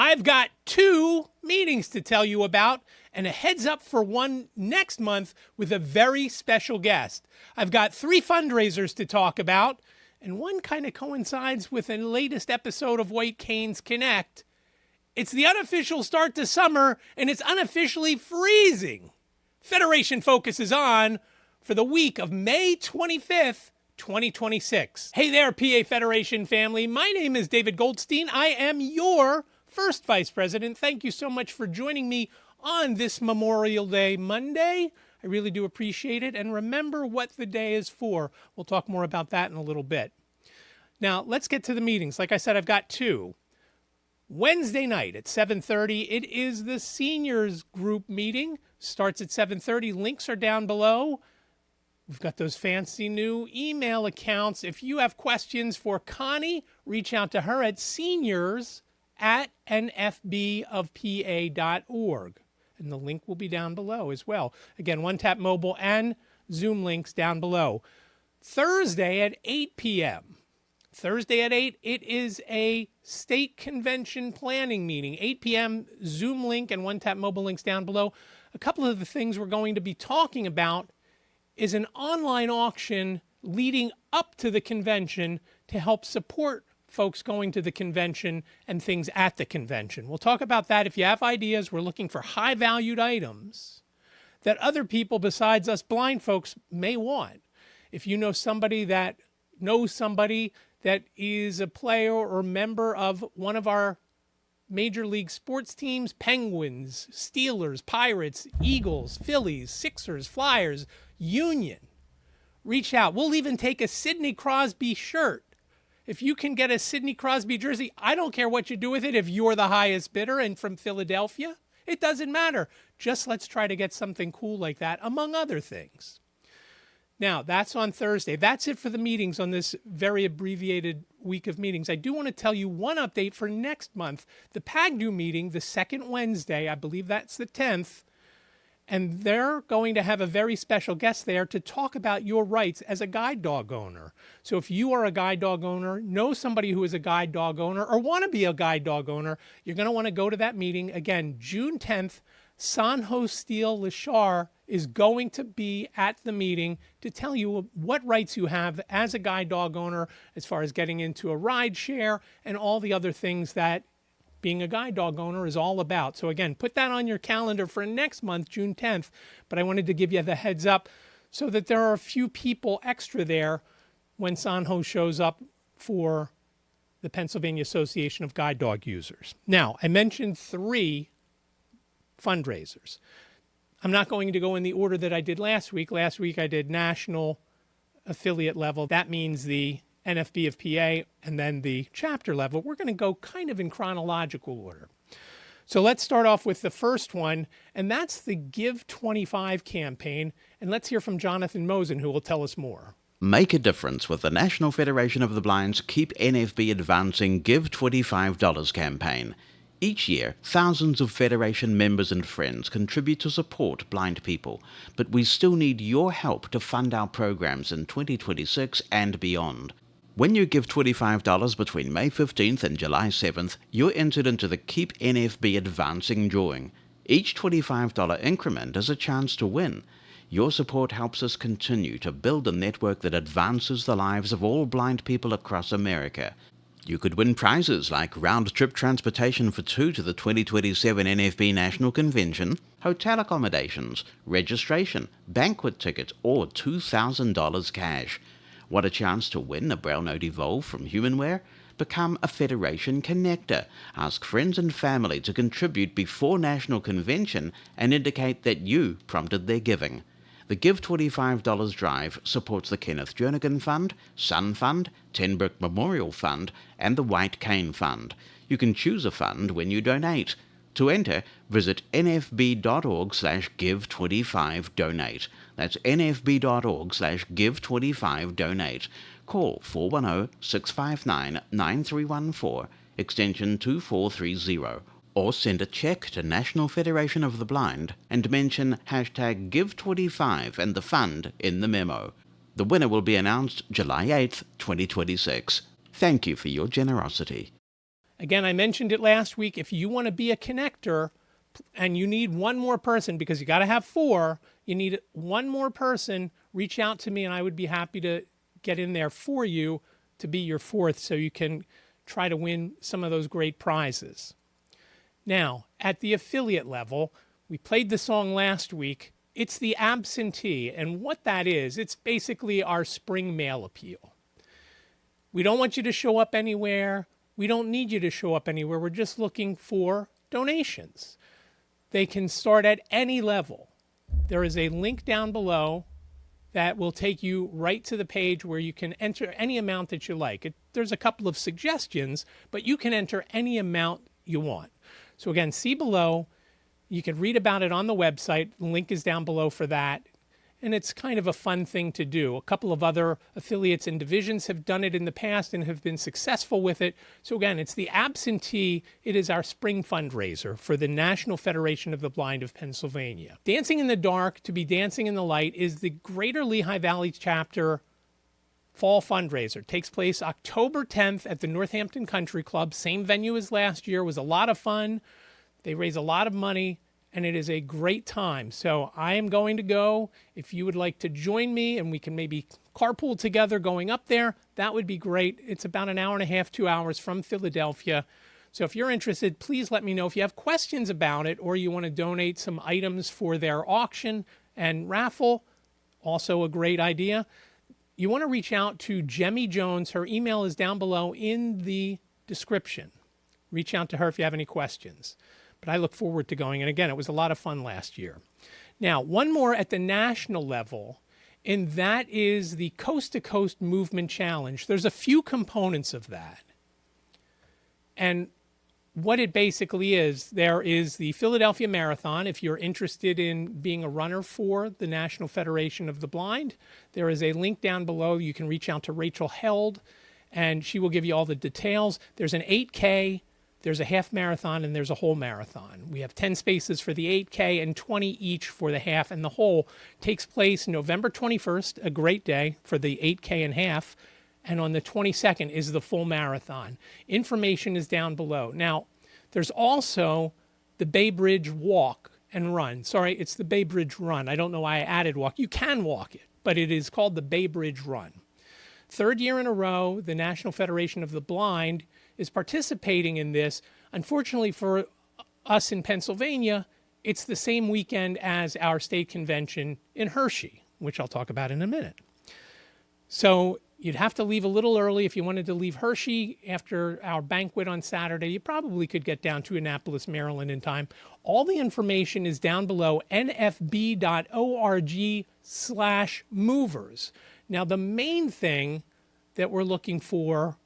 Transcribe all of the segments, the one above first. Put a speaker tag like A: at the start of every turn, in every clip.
A: I've got 2 meetings to tell you about, and a heads up for one next month with a very special guest. I've got 3 fundraisers to talk about, and one kind of coincides with the latest episode of White Canes Connect. It's the unofficial start to summer, and it's unofficially freezing. Federation focuses on for the week of May 25th, 2026. Hey there, PA Federation family. My name is David Goldstein. I am your first Vice President. Thank you so much for joining me on this Memorial Day Monday. I really do appreciate it. And remember what the day is for. We'll talk more about that in a little bit. Now, let's get to the meetings. Like I said, I've got 2. Wednesday night at 7:30, it is the seniors group meeting. Starts at 7:30. Links are down below. We've got those fancy new email accounts. If you have questions for Connie, reach out to her at seniors@nfbofpa.org. And the link will be down below as well. Again, One Tap Mobile and Zoom links down below. Thursday at 8 p.m. Thursday at 8, it is a state convention planning meeting. 8 p.m. Zoom link and One Tap Mobile links down below. A couple of the things we're going to be talking about is an online auction leading up to the convention to help support folks going to the convention and things at the convention. We'll talk about that. If you have ideas, we're looking for high-valued items that other people besides us blind folks may want. If you know somebody that knows somebody that is a player or member of one of our major league sports teams, Penguins, Steelers, Pirates, Eagles, Phillies, Sixers, Flyers, Union, reach out. We'll even take a Sidney Crosby shirt. If you can get a Sidney Crosby jersey, I don't care what you do with it. If you're the highest bidder and from Philadelphia, it doesn't matter. Just let's try to get something cool like that, among other things. Now, that's on Thursday. That's it for the meetings on this very abbreviated week of meetings. I do want to tell you one update for next month. The PAGDU meeting, the second Wednesday, I believe that's the 10th, and they're going to have a very special guest there to talk about your rights as a guide dog owner. So if you are a guide dog owner, know somebody who is a guide dog owner, or want to be a guide dog owner, you're going to want to go to that meeting. Again, June 10th, Sanho Steele-Louchart is going to be at the meeting to tell you what rights you have as a guide dog owner as far as getting into a rideshare and all the other things that being a guide dog owner is all about. So again, put that on your calendar for next month, June 10th. But I wanted to give you the heads up so that there are a few people extra there when Sanho shows up for the Pennsylvania Association of Guide Dog Users. Now, I mentioned 3 fundraisers. I'm not going to go in the order that I did last week. Last week I did national affiliate level. That means the NFB of PA and then the chapter level. We're going to go kind of in chronological order. So let's start off with the first one, and that's the Give 25 campaign. And let's hear from Jonathan Mosen, who will tell us more.
B: Make a difference with the National Federation of the Blind's Keep NFB Advancing Give $25 campaign. Each year, thousands of Federation members and friends contribute to support blind people, but we still need your help to fund our programs in 2026 and beyond. When you give $25 between May 15th and July 7th, you're entered into the Keep NFB Advancing drawing. Each $25 increment is a chance to win. Your support helps us continue to build a network that advances the lives of all blind people across America. You could win prizes like round-trip transportation for 2 to the 2027 NFB National Convention, hotel accommodations, registration, banquet tickets, or $2,000 cash. What a chance to win a Braille Note Evolve from Humanware? Become a Federation Connector. Ask friends and family to contribute before National Convention and indicate that you prompted their giving. The Give $25 drive supports the Kenneth Jernigan Fund, Sun Fund, Ten Brook Memorial Fund, and the White Cane Fund. You can choose a fund when you donate. To enter, visit nfb.org/give25donate. That's nfb.org/give25donate. Call 410-659-9314, extension 2430. Or send a check to National Federation of the Blind and mention #Give25 and the fund in the memo. The winner will be announced July 8th, 2026. Thank you for your generosity.
A: Again, I mentioned it last week. If you want to be a connector and you need one more person, because you got to have 4, you need one more person, reach out to me and I would be happy to get in there for you to be your 4th so you can try to win some of those great prizes. Now, at the affiliate level, we played the song last week. It's the AbsentTea, and what that is, it's basically our spring mail appeal. We don't want you to show up anywhere. We don't need you to show up anywhere. We're just looking for donations. They can start at any level. There is a link down below that will take you right to the page where you can enter any amount that you like. There's a couple of suggestions, but you can enter any amount you want. So again, see below. You can read about it on the website. The link is down below for that. And it's kind of a fun thing to do. A couple of other affiliates and divisions have done it in the past and have been successful with it. So again, it's the AbsentTea. It is our spring fundraiser for the National Federation of the Blind of Pennsylvania. Dancing in the Dark to be Dancing in the Light is the Greater Lehigh Valley Chapter fall fundraiser. It takes place October 10th at the Northampton Country Club. Same venue as last year. It was a lot of fun. They raise a lot of money, and it is a great time. So I am going to go. If you would like to join me and we can maybe carpool together going up there, that would be great. It's about an hour and a half, 2 hours from Philadelphia. So if you're interested, please let me know. If you have questions about it or you want to donate some items for their auction and raffle, also a great idea. You want to reach out to Jemmie Jones. Her email is down below in the description. Reach out to her if you have any questions. But I look forward to going. And again, it was a lot of fun last year. Now, one more at the national level, and that is the Coast to Coast Movement Challenge. There's a few components of that. And what it basically is, there is the Philadelphia Marathon. If you're interested in being a runner for the National Federation of the Blind, there is a link down below. You can reach out to Rachel Held, and she will give you all the details. There's an 8K. There's a half marathon and there's a whole marathon. We have 10 spaces for the 8K and 20 each for the half, and the whole takes place November 21st, a great day for the 8K and half, and on the 22nd is the full marathon. Information is down below. Now, there's also the Bay Bridge Walk and Run. Sorry, it's the Bay Bridge Run. I don't know why I added walk. You can walk it, but it is called the Bay Bridge Run. 3rd year in a row, the National Federation of the Blind is participating in this. Unfortunately for us in Pennsylvania, it's the same weekend as our state convention in Hershey, which I'll talk about in a minute. So you'd have to leave a little early if you wanted to leave Hershey after our banquet on Saturday. You probably could get down to Annapolis, Maryland in time. All the information is down below, nfb.org/movers. Now, the main thing that we're looking for,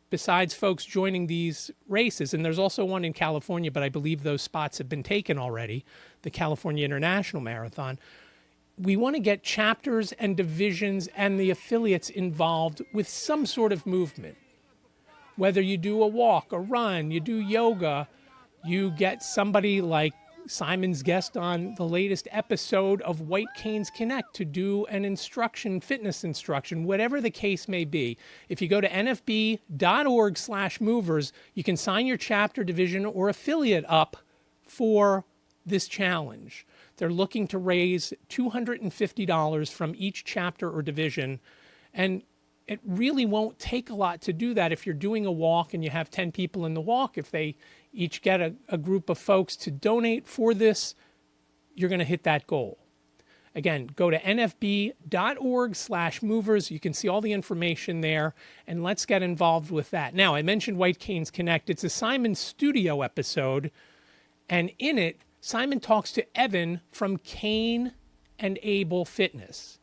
A: besides folks joining these races, and there's also one in California, but I believe those spots have been taken already, the California International Marathon, we want to get chapters and divisions and the affiliates involved with some sort of movement. Whether you do a walk, a run, you do yoga, you get somebody like Simon's guest on the latest episode of White Canes Connect to do an instruction, fitness instruction, whatever the case may be. If you go to nfb.org/movers, you can sign your chapter, division, or affiliate up for this challenge. They're looking to raise $250 from each chapter or division, and it really won't take a lot to do that. If you're doing a walk and you have 10 people in the walk, if they each get a group of folks to donate for this, you're going to hit that goal. Again, go to nfb.org/movers. You can see all the information there, and let's get involved with that. Now, I mentioned White Canes Connect. It's a Simon Studio episode, and in it, Simon talks to Evan from Cain and Abel Fitness.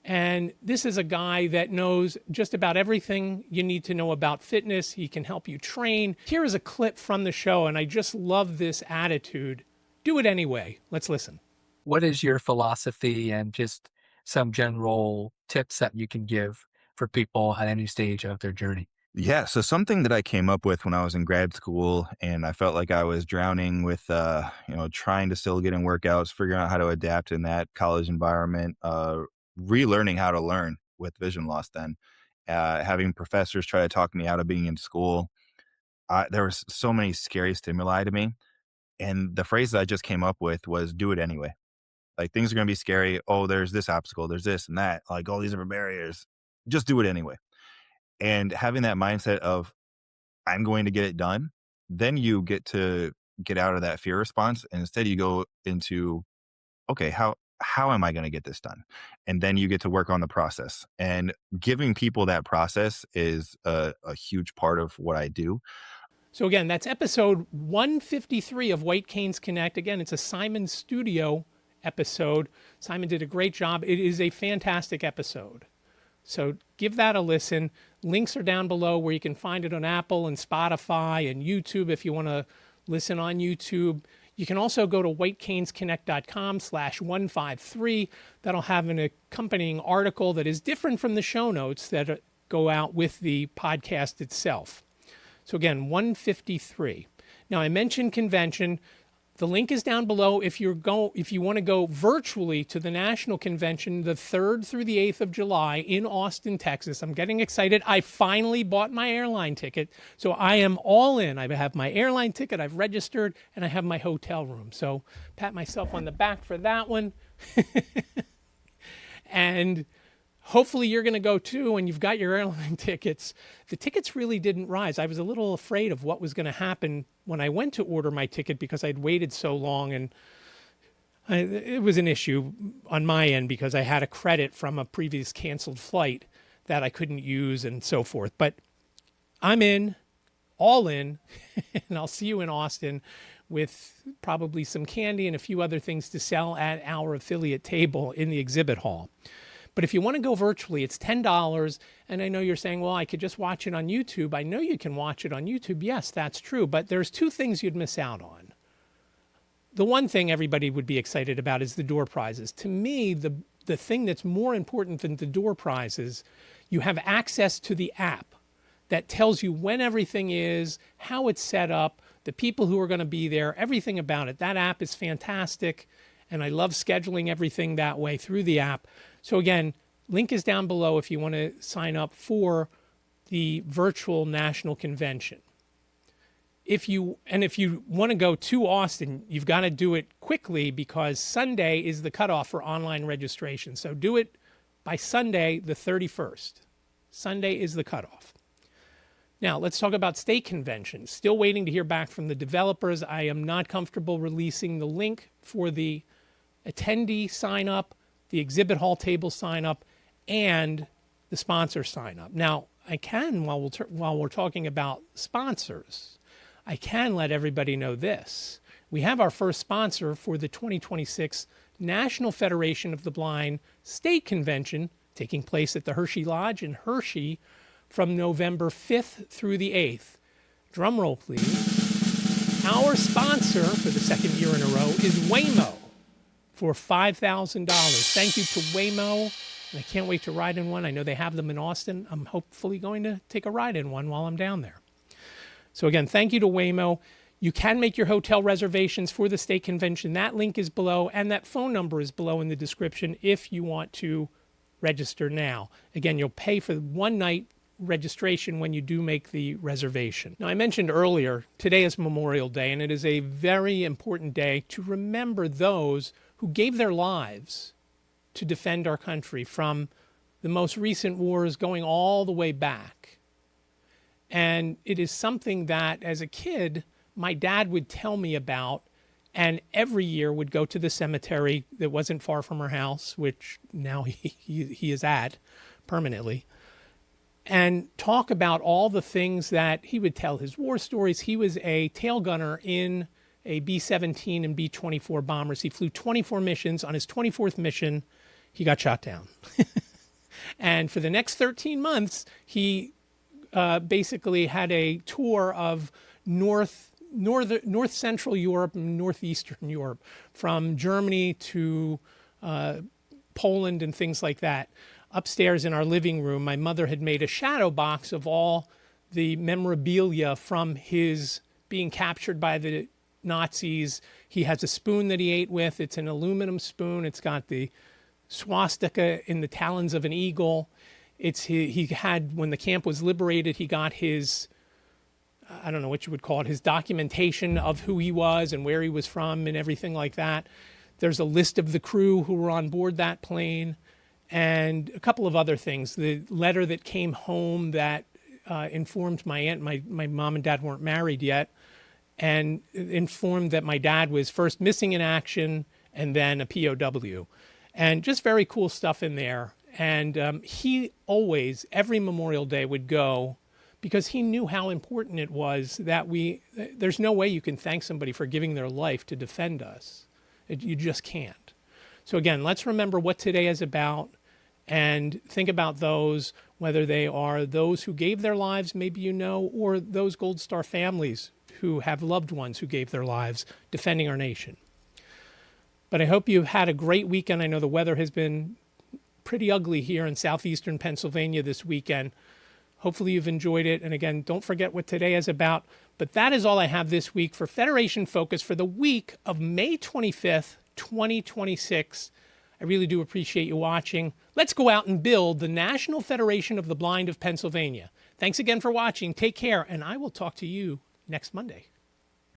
A: And this is a guy that knows just about everything you need to know about fitness. He can help you train. Here is a clip from the show, and I just love this attitude. Do it anyway. Let's listen.
C: What is your philosophy and just some general tips that you can give for people at any stage of their journey?
D: Yeah, so something that I came up with when I was in grad school, and I felt like I was drowning with, trying to still get in workouts, figuring out how to adapt in that college environment, relearning how to learn with vision loss then, having professors try to talk me out of being in school. there was so many scary stimuli to me. And the phrase that I just came up with was do it anyway. Like things are going to be scary. Oh, there's this obstacle, there's this and that. Like all these different barriers. Just do it anyway. And having that mindset of I'm going to get it done, then you get to get out of that fear response. And instead you go into, okay, how am I going to get this done? And then you get to work on the process. And giving people that process is a huge part of what I do.
A: So again, that's episode 153 of White Canes Connect. Again, it's a Simon Studio episode. Simon did a great job. It is a fantastic episode. So give that a listen. Links are down below where you can find it on Apple and Spotify and YouTube if you want to listen on YouTube. You can also go to whitecanesconnect.com/153. That'll have an accompanying article that is different from the show notes that go out with the podcast itself. So again, 153. Now I mentioned convention. The link is down below if you want to go virtually to the national convention the 3rd through the 8th of July in Austin, Texas. I'm getting excited. I finally bought my airline ticket. So I am all in. I have my airline ticket, I've registered, and I have my hotel room. So pat myself on the back for that one. And hopefully you're going to go too, and you've got your airline tickets. The tickets really didn't rise. I was a little afraid of what was going to happen when I went to order my ticket because I'd waited so long, and it was an issue on my end because I had a credit from a previous canceled flight that I couldn't use and so forth. But I'm in, all in, and I'll see you in Austin with probably some candy and a few other things to sell at our affiliate table in the exhibit hall. But if you want to go virtually, it's $10. And I know you're saying, well, I could just watch it on YouTube. I know you can watch it on YouTube. Yes, that's true. But there's two things you'd miss out on. The one thing everybody would be excited about is the door prizes. To me, the thing that's more important than the door prizes, you have access to the app that tells you when everything is, how it's set up, the people who are going to be there, everything about it. That app is fantastic. And I love scheduling everything that way through the app. So again, link is down below if you want to sign up for the virtual national convention. If you want to go to Austin, you've got to do it quickly because Sunday is the cutoff for online registration. So do it by Sunday, the 31st. Sunday is the cutoff. Now, let's talk about state conventions. Still waiting to hear back from the developers. I am not comfortable releasing the link for the attendee sign up, the exhibit hall table sign up, and the sponsor sign up. Now, I can, while we're talking about sponsors, I can let everybody know this. We have our first sponsor for the 2026 National Federation of the Blind State Convention taking place at the Hershey Lodge in Hershey from November 5th through the 8th. Drum roll, please. Our sponsor for the second year in a row is Waymo for $5,000. Thank you to Waymo. And I can't wait to ride in one. I know they have them in Austin. I'm hopefully going to take a ride in one while I'm down there. So again, thank you to Waymo. You can make your hotel reservations for the state convention. That link is below, and that phone number is below in the description if you want to register now. Again, you'll pay for one night registration when you do make the reservation. Now, I mentioned earlier, today is Memorial Day, and it is a very important day to remember those who gave their lives to defend our country from the most recent wars going all the way back. And it is something that, as a kid, my dad would tell me about, and every year would go to the cemetery that wasn't far from our house, which now he is at permanently, and talk about all the things that he would tell his war stories. He was a tail gunner in a B-17 and B-24 bombers. He flew 24 missions. On his 24th mission, he got shot down. And for the next 13 months, he basically had a tour of North Central Europe and Northeastern Europe, from Germany to Poland and things like that. Upstairs in our living room, my mother had made a shadow box of all the memorabilia from his being captured by the Nazis. He has a spoon that he ate with. It's an aluminum spoon. It's got the swastika in the talons of an eagle. He had, when the camp was liberated, he got his I don't know what you would call it, his documentation of who he was and where he was from and everything like that. There's a list of the crew who were on board that plane and a couple of other things. The letter that came home that informed my aunt, my mom and dad weren't married yet, and informed that my dad was first missing in action and then a POW. And just very cool stuff in there. And he always, every Memorial Day, would go because he knew how important it was that there's no way you can thank somebody for giving their life to defend us. You just can't. So again, let's remember what today is about and think about those, whether they are those who gave their lives, maybe you know, or those Gold Star families who have loved ones who gave their lives defending our nation. But I hope you've had a great weekend. I know the weather has been pretty ugly here in southeastern Pennsylvania this weekend. Hopefully you've enjoyed it. And again, don't forget what today is about. But that is all I have this week for Federation Focus for the week of May 25th, 2026. I really do appreciate you watching. Let's go out and build the National Federation of the Blind of Pennsylvania. Thanks again for watching. Take care, and I will talk to you next Monday.